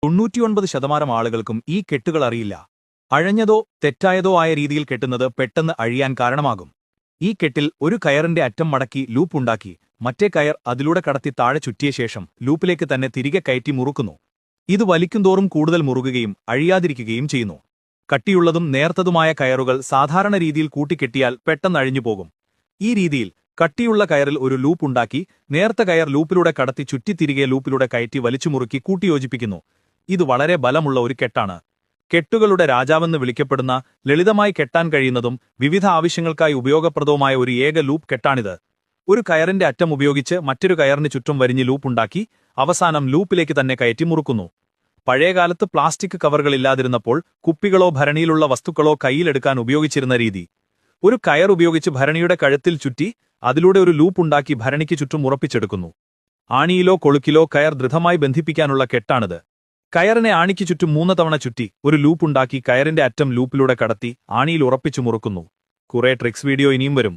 99% ആളുകൾക്കും ഈ കെട്ടുകൾ അറിയില്ല. അഴഞ്ഞതോ തെറ്റായതോ ആയ രീതിയിൽ കെട്ടുന്നത് പെട്ടെന്ന് അഴിയാൻ കാരണമാകും. ഈ കെട്ടിൽ ഒരു കയറിന്റെ അറ്റം മടക്കി ലൂപ്പ് ഉണ്ടാക്കി മറ്റേ കയർ അതിലൂടെ കടത്തി താഴെ ചുറ്റിയ ശേഷം ലൂപ്പിലേക്ക് തന്നെ തിരികെ കയറ്റി മുറുക്കുന്നു. ഇത് വലിക്കുന്തോറും കൂടുതൽ മുറുകുകയും അഴിയാതിരിക്കുകയും ചെയ്യുന്നു. കട്ടിയുള്ളതും നേർത്തതുമായ കയറുകൾ സാധാരണ രീതിയിൽ കൂട്ടിക്കെട്ടിയാൽ പെട്ടെന്ന് അഴിഞ്ഞുപോകും. ഈ രീതിയിൽ കട്ടിയുള്ള കയറിൽ ഒരു ലൂപ്പ് ഉണ്ടാക്കി നേർത്ത കയർ ലൂപ്പിലൂടെ കടത്തി ചുറ്റി തിരികെ ലൂപ്പിലൂടെ കയറ്റി വലിച്ചുമുറുക്കി കൂട്ടിയോജിപ്പിക്കുന്നു. ഇത് വളരെ ബലമുള്ള ഒരു കെട്ടാണ്. കെട്ടുകളുടെ രാജാവെന്ന് വിളിക്കപ്പെടുന്ന ലളിതമായി കെട്ടാൻ കഴിയുന്നതും വിവിധ ആവശ്യങ്ങൾക്കായി ഉപയോഗപ്രദവുമായ ഒരു ഏക ലൂപ്പ് കെട്ടാണിത്. ഒരു കയറിന്റെ അറ്റം ഉപയോഗിച്ച് മറ്റൊരു കയറിന് ചുറ്റും വരിഞ്ഞ് ലൂപ്പുണ്ടാക്കി അവസാനം ലൂപ്പിലേക്ക് തന്നെ കയറ്റി മുറുക്കുന്നു. പഴയകാലത്ത് പ്ലാസ്റ്റിക് കവറുകളില്ലാതിരുന്നപ്പോൾ കുപ്പികളോ ഭരണിയിലുള്ള വസ്തുക്കളോ കയ്യിലെടുക്കാൻ ഉപയോഗിച്ചിരുന്ന രീതി. ഒരു കയർ ഉപയോഗിച്ച് ഭരണിയുടെ കഴുത്തിൽ ചുറ്റി അതിലൂടെ ഒരു ലൂപ്പുണ്ടാക്കി ഭരണിക്ക് ചുറ്റും ഉറപ്പിച്ചെടുക്കുന്നു. ആണിയിലോ കൊളുക്കിലോ കയർ ദൃഢമായി ബന്ധിപ്പിക്കാനുള്ള കെട്ടാണിത്. കയറിനെ ആണിക്ക് ചുറ്റും 3 തവണ ചുറ്റി ഒരു ലൂപ്പുണ്ടാക്കി കയറിന്റെ അറ്റം ലൂപ്പിലൂടെ കടത്തി ആണിയിൽ ഉറപ്പിച്ചു മുറുക്കുന്നു. കുറെ ട്രിക്സ് വീഡിയോ ഇനിയും വരും.